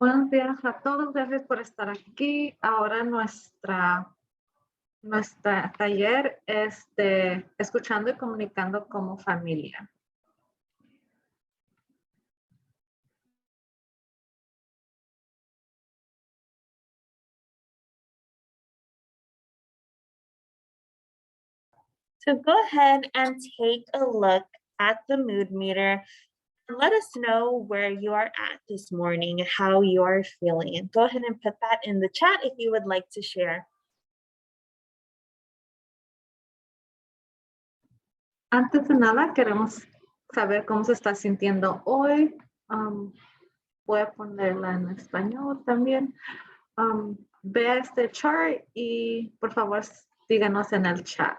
Buenos días a todos, gracias por estar aquí. Ahora nuestra taller es de escuchando y comunicando como familia. So go ahead and take a look at the mood meter and let us know where you are at this morning and how you are feeling. And go ahead and put that in the chat if you would like to share. Antes de nada, queremos saber cómo se está sintiendo hoy. Voy a ponerla en español también. Vea este chart y por favor díganos en el chat.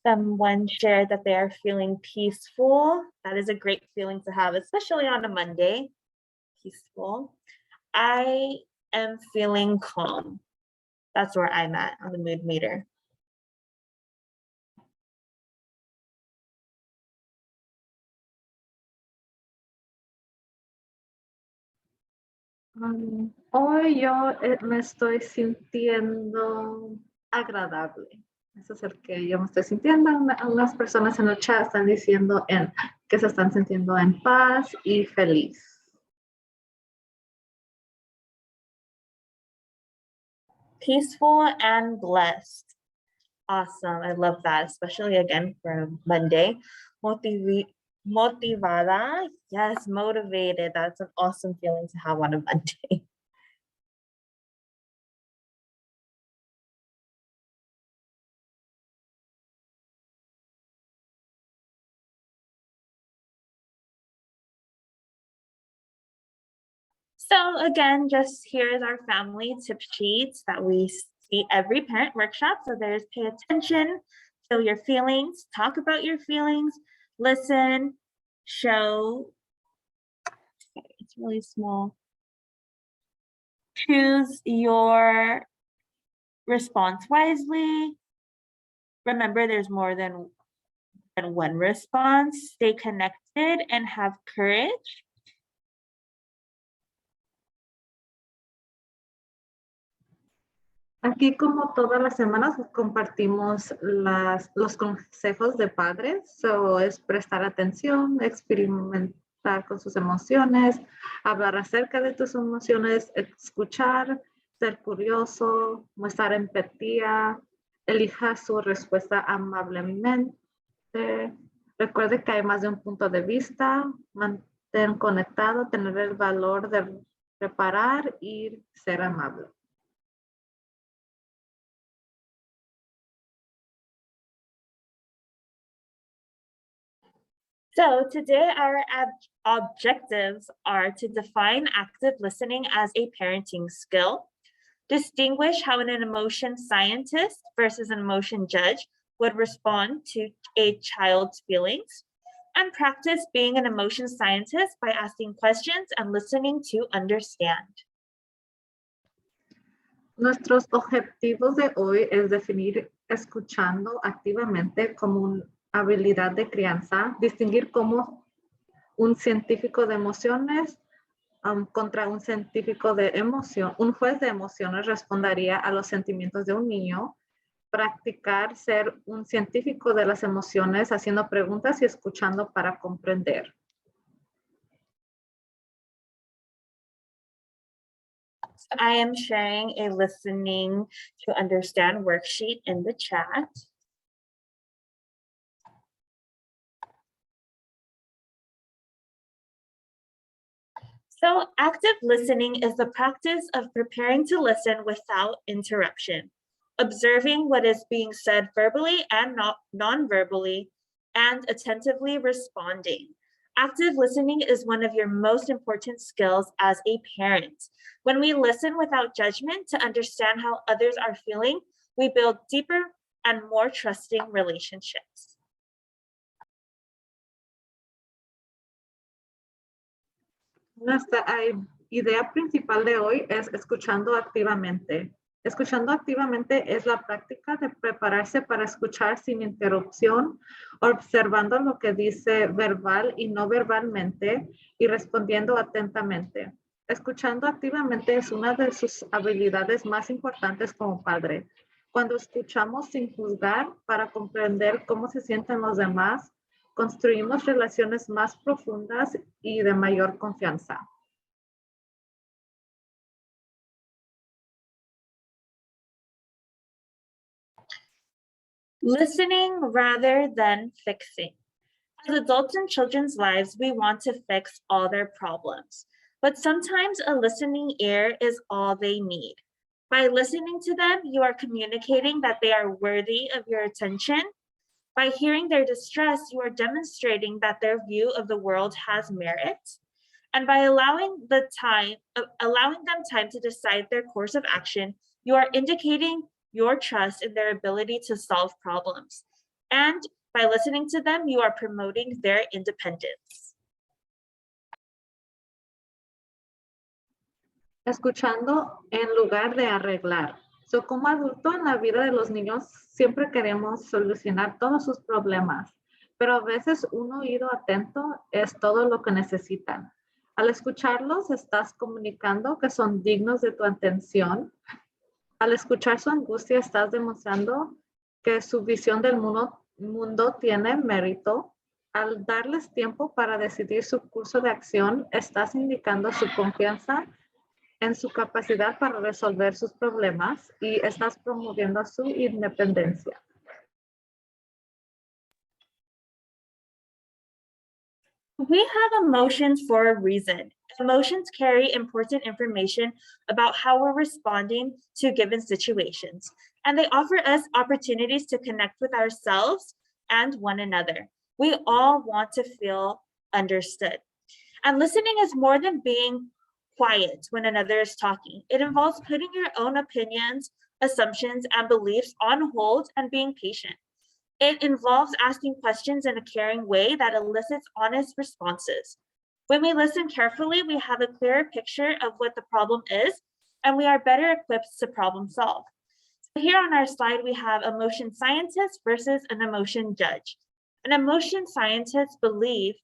Someone shared that they are feeling peaceful. That is a great feeling to have, especially on a Monday. Peaceful. I am feeling calm. That's where I'm at on the mood meter. Hoy yo me estoy sintiendo agradable. Ese es el que yo me estoy sintiendo. Algunas personas en el chat están diciendo que se están sintiendo en paz y feliz. Peaceful and blessed. Awesome. I love that, especially again for Monday. Motivada. Yes, motivated. That's an awesome feeling to have on a Monday. So again, just here is our family tip sheets that we see every parent workshop. So there's pay attention, feel your feelings, talk about your feelings, listen, show. Okay, it's really small. Choose your response wisely. Remember, there's more than one response. Stay connected and have courage. Aquí, como todas las semanas, compartimos los consejos de padres. So, es prestar atención, experimentar con sus emociones, hablar acerca de tus emociones, escuchar, ser curioso, mostrar empatía, elija su respuesta amablemente. Recuerde que hay más de un punto de vista, mantén conectado, tener el valor de reparar y ser amable. So today our objectives are to define active listening as a parenting skill, distinguish how an emotion scientist versus an emotion judge would respond to a child's feelings, and practice being an emotion scientist by asking questions and listening to understand. Nuestros objetivos de hoy es definir escuchando activamente como una habilidad de crianza, distinguir cómo un científico de emociones contra un científico de emoción, un juez de emociones respondería a los sentimientos de un niño, practicar ser un científico de las emociones haciendo preguntas y escuchando para comprender. I am sharing a listening to understand worksheet in the chat. So active listening is the practice of preparing to listen without interruption, observing what is being said verbally and non-verbally, and attentively responding. Active listening is one of your most important skills as a parent. When we listen without judgment to understand how others are feeling, we build deeper and more trusting relationships. Nuestra idea principal de hoy es escuchando activamente. Escuchando activamente es la práctica de prepararse para escuchar sin interrupción, observando lo que dice verbal y no verbalmente y respondiendo atentamente. Escuchando activamente es una de sus habilidades más importantes como padre. Cuando escuchamos sin juzgar para comprender cómo se sienten los demás, construimos relaciones más profundas y de mayor confianza. Listening rather than fixing. As adults in children's lives, we want to fix all their problems, but sometimes a listening ear is all they need. By listening to them, you are communicating that they are worthy of your attention. By hearing their distress, you are demonstrating that their view of the world has merit. And by allowing them time to decide their course of action, you are indicating your trust in their ability to solve problems. And by listening to them, you are promoting their independence. Escuchando en lugar de arreglar. So, como adulto en la vida de los niños, siempre queremos solucionar todos sus problemas, pero a veces un oído atento es todo lo que necesitan. Al escucharlos, estás comunicando que son dignos de tu atención. Al escuchar su angustia, estás demostrando que su visión del mundo tiene mérito. Al darles tiempo para decidir su curso de acción, estás indicando su confianza en su capacidad para resolver sus problemas y estás promoviendo su independencia. We have emotions for a reason. Emotions carry important information about how we're responding to given situations, and they offer us opportunities to connect with ourselves and one another. We all want to feel understood. And listening is more than being quiet when another is talking. It involves putting your own opinions, assumptions, and beliefs on hold and being patient. It involves asking questions in a caring way that elicits honest responses. When we listen carefully, we have a clearer picture of what the problem is, and we are better equipped to problem solve. So here on our slide, we have emotion scientist versus an emotion judge. An emotion scientist believes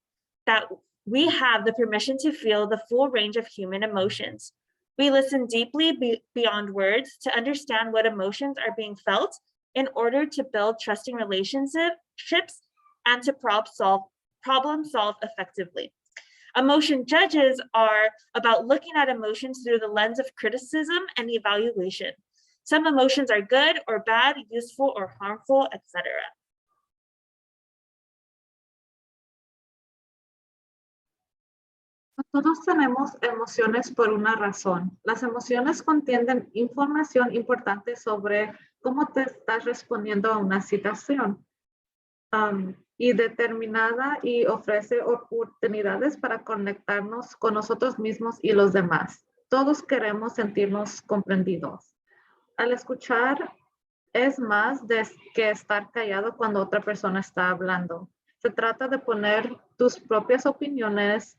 that we have the permission to feel the full range of human emotions. We listen deeply beyond words to understand what emotions are being felt in order to build trusting relationships and to problem solve effectively. Emotion judges are about looking at emotions through the lens of criticism and evaluation. Some emotions are good or bad, useful or harmful, etc. Todos tenemos emociones por una razón. Las emociones contienen información importante sobre cómo te estás respondiendo a una situación y determinada y ofrece oportunidades para conectarnos con nosotros mismos y los demás. Todos queremos sentirnos comprendidos. Al escuchar es más que estar callado cuando otra persona está hablando. Se trata de poner tus propias opiniones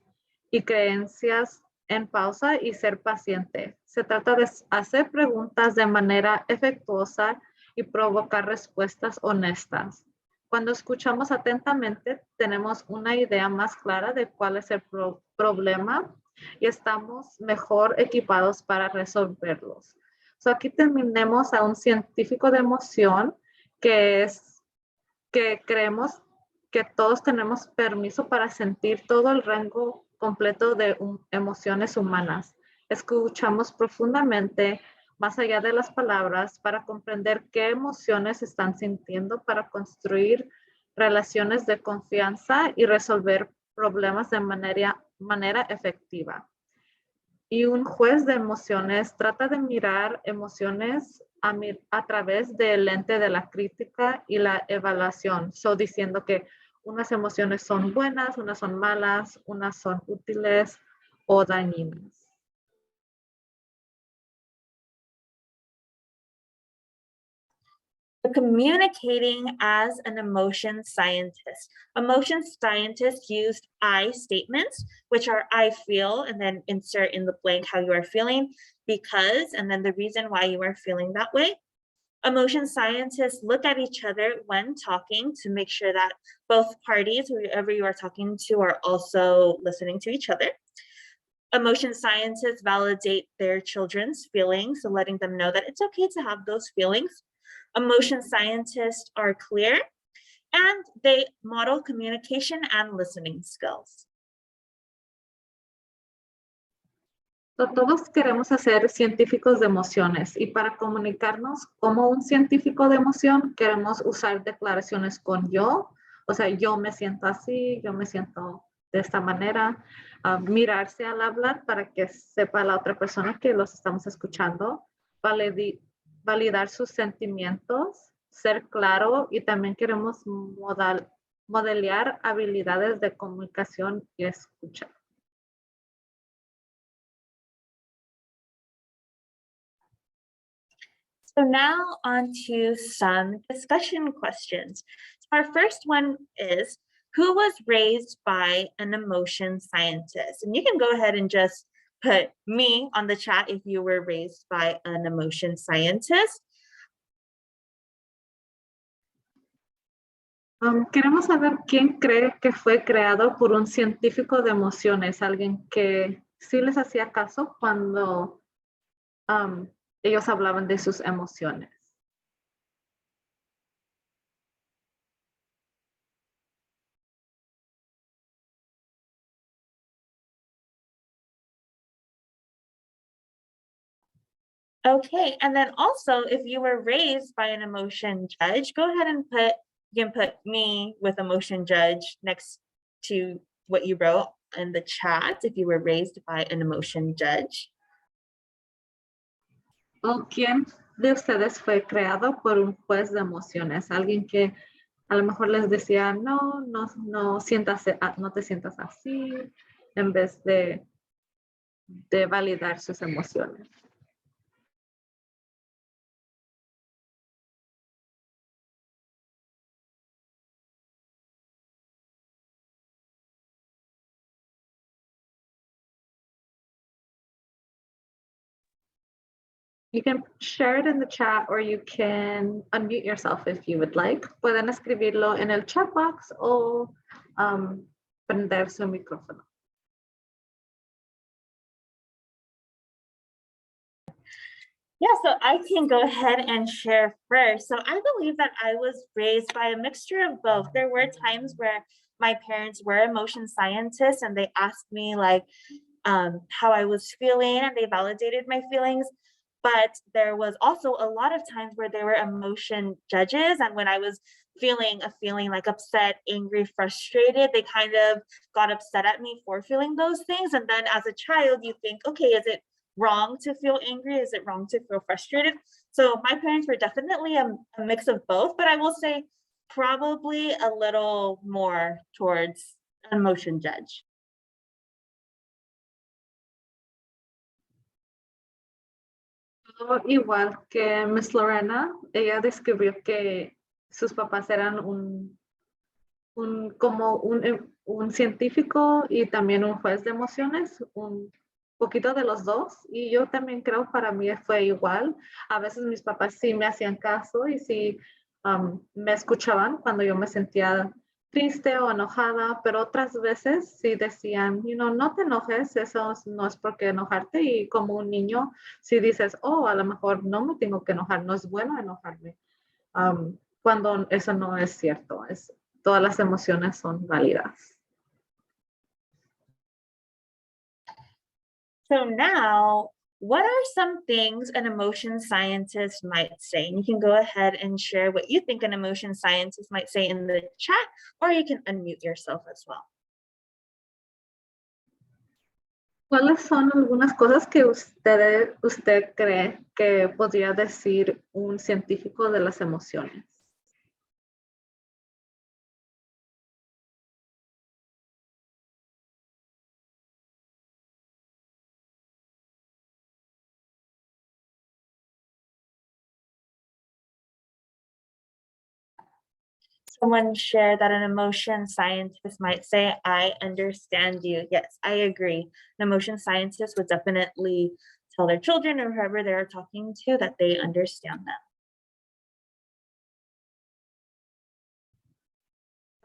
y creencias en pausa y ser paciente. Se trata de hacer preguntas de manera efectuosa y provocar respuestas honestas. Cuando escuchamos atentamente, tenemos una idea más clara de cuál es el problema y estamos mejor equipados para resolverlos. So aquí tenemos a un científico de emoción que creemos que todos tenemos permiso para sentir todo el rango completo de emociones humanas. Escuchamos profundamente, más allá de las palabras, para comprender qué emociones están sintiendo para construir relaciones de confianza y resolver problemas de manera efectiva. Y un juez de emociones trata de mirar emociones a través del lente de la crítica y la evaluación. So, diciendo que, unas emociones son buenas, unas son malas, unas son útiles o dañinas. Communicating as an emotion scientist. Emotion scientists use I statements, which are I feel, and then insert in the blank how you are feeling, because, and then the reason why you are feeling that way. Emotion scientists look at each other when talking to make sure that both parties, whoever you are talking to, are also listening to each other. Emotion scientists validate their children's feelings, so letting them know that it's okay to have those feelings. Emotion scientists are clear and they model communication and listening skills. Todos queremos ser científicos de emociones y para comunicarnos como un científico de emoción queremos usar declaraciones con yo, o sea, yo me siento así, yo me siento de esta manera, mirarse al hablar para que sepa la otra persona que los estamos escuchando, validar sus sentimientos, ser claro y también queremos modelar habilidades de comunicación y escucha. So now on to some discussion questions. Our first one is, who was raised by an emotion scientist? And you can go ahead and just put me on the chat if you were raised by an emotion scientist. Queremos saber quién cree que fue creado por un científico de emociones, alguien que sí les hacía caso cuando ellos hablaban de sus emociones. Okay, and then also if you were raised by an emotion judge, go ahead and you can put me with emotion judge next to what you wrote in the chat if you were raised by an emotion judge. ¿O quién de ustedes fue creado por un juez de emociones? Alguien que a lo mejor les decía, no te sientas así, en vez de validar sus emociones. You can share it in the chat or you can unmute yourself if you would like. Pueden escribirlo en el chat box o prender su micrófono. Yeah, so I can go ahead and share first. So I believe that I was raised by a mixture of both. There were times where my parents were emotion scientists and they asked me like how I was feeling and they validated my feelings. But there was also a lot of times where they were emotion judges. And when I was feeling a feeling like upset, angry, frustrated, they kind of got upset at me for feeling those things. And then as a child, you think, okay, is it wrong to feel angry? Is it wrong to feel frustrated? So my parents were definitely a mix of both, but I will say probably a little more towards an emotion judge. Igual que Miss Lorena, ella describió que sus papás eran como un científico y también un juez de emociones, un poquito de los dos. Y yo también creo para mí fue igual. A veces mis papás sí me hacían caso y sí me escuchaban cuando yo me sentía triste o enojada, pero otras veces sí decían, no te enojes, eso no es por qué enojarte. Y como un niño, si dices, oh, a lo mejor no me tengo que enojar, no es bueno enojarme. Cuando eso no es cierto, todas las emociones son válidas. So now, what are some things an emotion scientist might say? And you can go ahead and share what you think an emotion scientist might say in the chat, or you can unmute yourself as well. ¿Cuáles son algunas cosas que usted cree que podría decir un científico de las emociones? Someone shared that an emotion scientist might say, I understand you. Yes, I agree. An emotion scientist would definitely tell their children or whoever they're talking to that they understand them.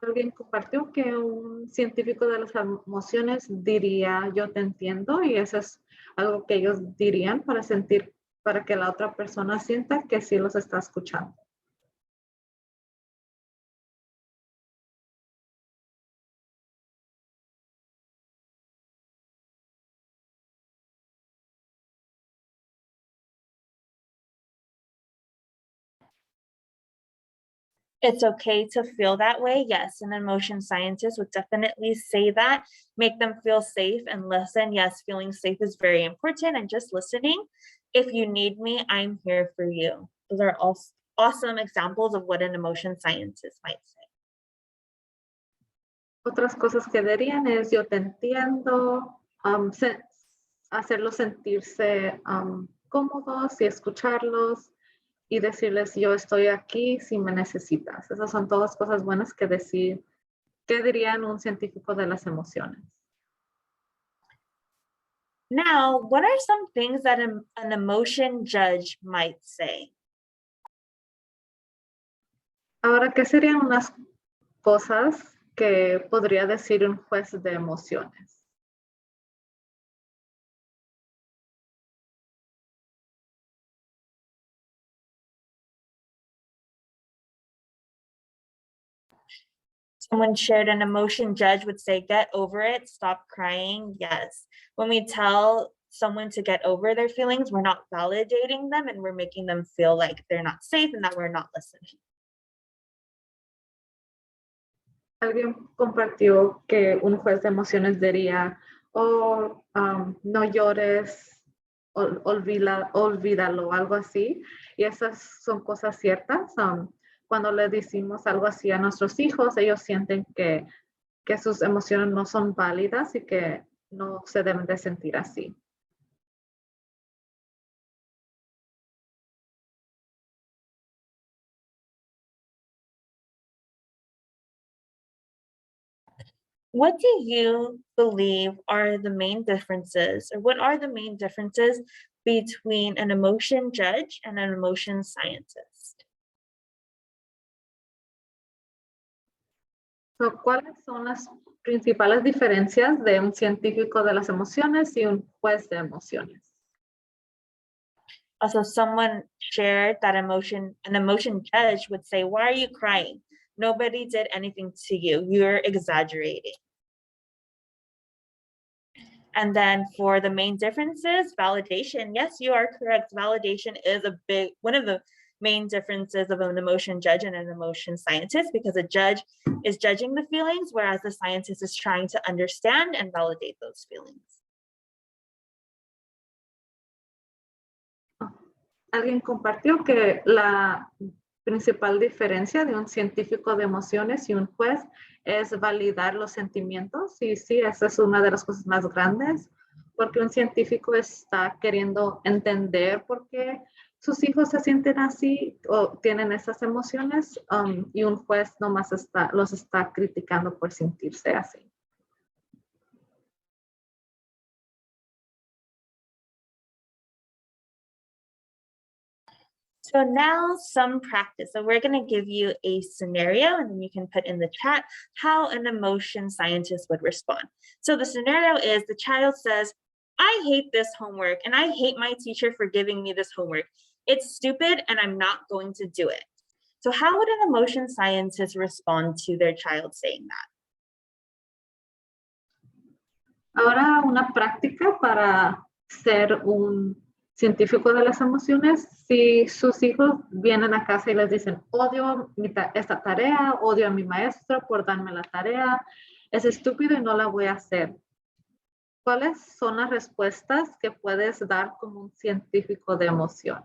Alguien compartió que un científico de las emociones diría, yo te entiendo, y eso es algo que ellos dirían para sentir, para que la otra persona sienta que sí los está escuchando. It's okay to feel that way. Yes, an emotion scientist would definitely say that, make them feel safe and listen. Yes, feeling safe is very important and just listening. If you need me, I'm here for you. Those are all awesome examples of what an emotion scientist might say. Otras cosas que dirían es, yo te entiendo, hacerlos sentirse cómodos y escucharlos y decirles, yo estoy aquí si me necesitas. Esas son todas cosas buenas que decir, ¿qué dirían un científico de las emociones? Now, what are some things that an emotion judge might say? Ahora, ¿qué serían unas cosas que podría decir un juez de emociones? Someone shared an emotion judge would say, get over it, stop crying. Yes. When we tell someone to get over their feelings, we're not validating them and we're making them feel like they're not safe and that we're not listening. Alguien compartió que un juez de emociones diría, oh, no llores, olvídalo, algo así. Y esas son cosas ciertas. Cuando le decimos algo así a nuestros hijos, ellos sienten que sus emociones no son válidas y que no se deben de sentir así. What do you believe are the main differences, or what are the main differences between an emotion judge and an emotion scientist? So, ¿cuáles son las principales diferencias de un científico de las emociones y un juez de emociones? Also, someone shared that an emotion judge would say, why are you crying? Nobody did anything to you. You're exaggerating. And then for the main differences, validation. Yes, you are correct. Validation is one of the main differences of an emotion judge and an emotion scientist, because a judge is judging the feelings, whereas the scientist is trying to understand and validate those feelings. Alguien compartió que la principal diferencia de un científico de emociones y un juez es validar los sentimientos. Y sí, esa es una de las cosas más grandes, porque un científico está queriendo entender por qué sus hijos se sienten así o tienen esas emociones, y un juez nomás los está criticando por sentirse así. So now some practice. So we're going to give you a scenario and then you can put in the chat how an emotion scientist would respond. So the scenario is the child says, I hate this homework and I hate my teacher for giving me this homework. It's stupid and I'm not going to do it. So how would an emotion scientist respond to their child saying that? Ahora una práctica para ser un científico de las emociones. Si sus hijos vienen a casa y les dicen, odio esta tarea, odio a mi maestro por darme la tarea, es estúpido y no la voy a hacer. ¿Cuáles son las respuestas que puedes dar como un científico de emoción?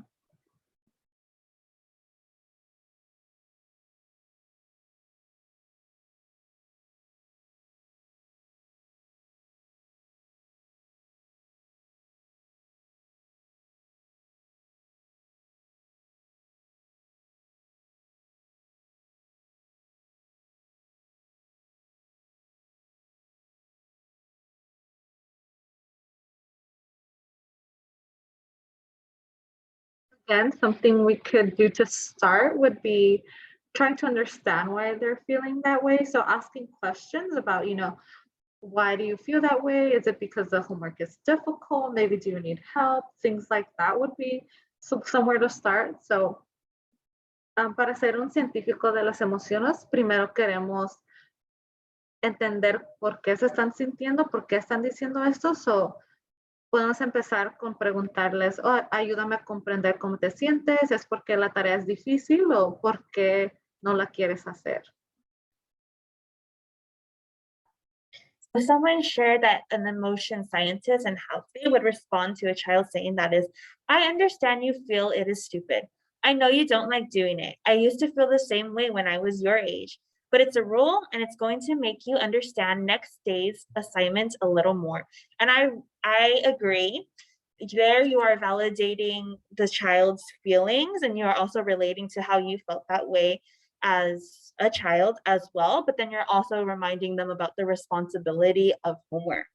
And something we could do to start would be trying to understand why they're feeling that way. So asking questions about, why do you feel that way? Is it because the homework is difficult? Maybe do you need help? Things like that would be somewhere to start. So para ser un científico de las emociones, primero queremos entender por qué se están sintiendo, por qué están diciendo esto. So, podemos empezar con preguntarles, ayúdame a comprender cómo te sientes, ¿es porque la tarea es difícil o porque no la quieres hacer? Someone shared that an emotion scientist and how they would respond to a child saying that is, I understand you feel it is stupid. I know you don't like doing it. I used to feel the same way when I was your age, but it's a rule and it's going to make you understand next day's assignment a little more. And I agree. There you are validating the child's feelings and you are also relating to how you felt that way as a child as well, but then you're also reminding them about the responsibility of homework.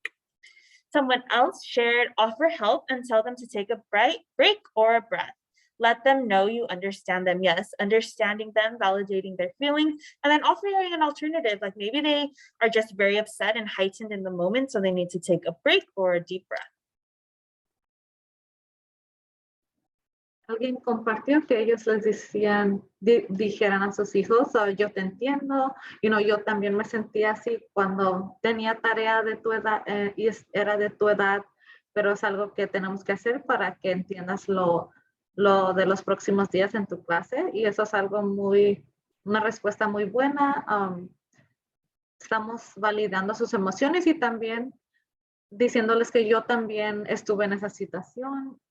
Someone else shared, offer help and tell them to take a break or a breath. Let them know you understand them. Yes, understanding them, validating their feelings, and then offering an alternative. Like maybe they are just very upset and heightened in the moment, so they need to take a break or a deep breath. Alguien compartió que ellos les decían, dijeran a sus hijos, yo te entiendo, yo también me sentía así cuando tenía tarea de tu edad y era de tu edad, pero es algo que tenemos que hacer para que entiendas lo de los próximos días en tu clase y eso es algo una respuesta muy buena. Estamos validando sus emociones y también diciéndoles que yo también estuve en esa situación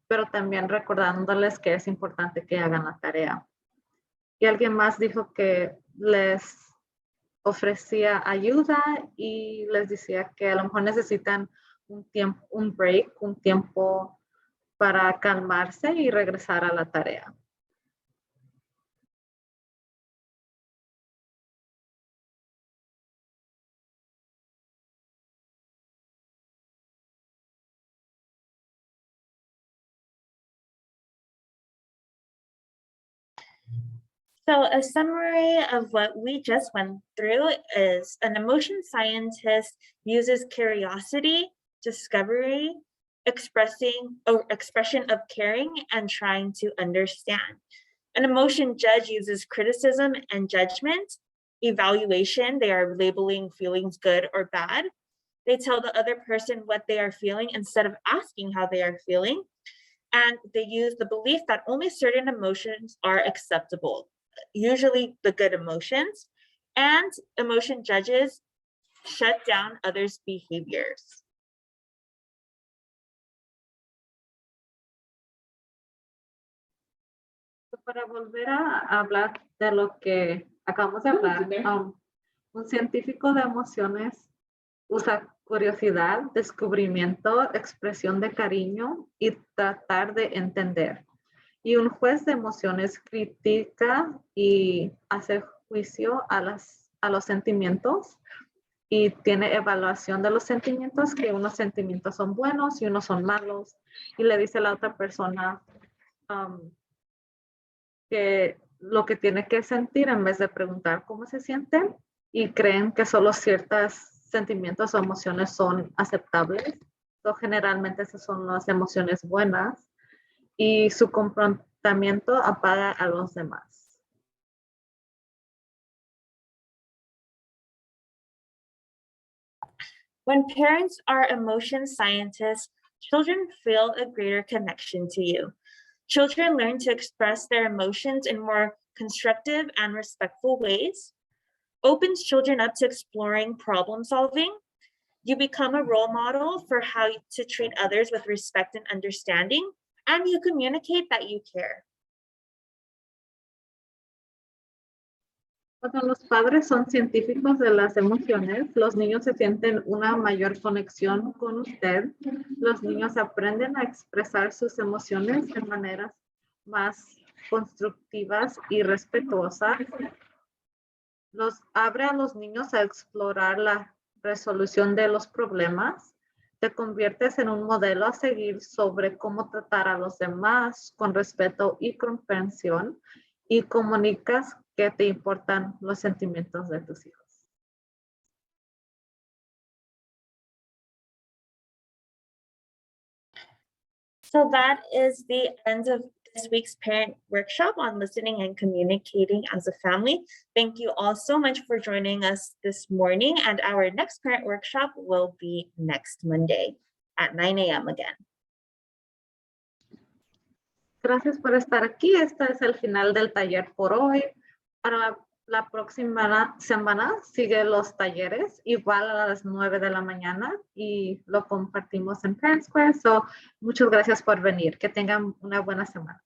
pero también recordándoles que es importante que hagan la tarea. Y alguien más dijo que les ofrecía ayuda y les decía que a lo mejor necesitan un break, un tiempo para calmarse y regresar a la tarea. So a summary of what we just went through is an emotion scientist uses curiosity, discovery, expression of caring, and trying to understand. An emotion judge uses criticism and judgment, evaluation, they are labeling feelings good or bad. They tell the other person what they are feeling instead of asking how they are feeling. And they use the belief that only certain emotions are acceptable, usually the good emotions, and emotion judges shut down others' behaviors. Para volver a hablar de lo que acabamos de hablar, un científico de emociones usa curiosidad, descubrimiento, expresión de cariño y tratar de entender. Y un juez de emociones critica y hace juicio a los sentimientos y tiene evaluación de los sentimientos, que unos sentimientos son buenos y unos son malos. Y le dice a la otra persona que lo que tiene que sentir en vez de preguntar cómo se siente y creen que solo ciertos sentimientos o emociones son aceptables. So, generalmente esas son las emociones buenas y su comportamiento apaga a los demás. When parents are emotion scientists, children feel a greater connection to you. Children learn to express their emotions in more constructive and respectful ways, opens children up to exploring problem solving. You become a role model for how to treat others with respect and understanding, and you communicate that you care. Cuando los padres son científicos de las emociones, los niños se sienten una mayor conexión con usted. Los niños aprenden a expresar sus emociones de maneras más constructivas y respetuosas. Los abre a los niños a explorar la resolución de los problemas. te conviertes en un modelo a seguir sobre cómo tratar a los demás con respeto y comprensión y comunicas que te importan los sentimientos de tus hijos. So that is the end of this week's parent workshop on listening and communicating as a family. Thank you all so much for joining us this morning, and our next parent workshop will be next Monday at 9 a.m. again. Gracias por estar aquí. Este es el final del taller por hoy. Para la próxima semana siguen los talleres, igual a las 9 de la mañana, y lo compartimos en Parent Square. So, muchas gracias por venir. Que tengan una buena semana.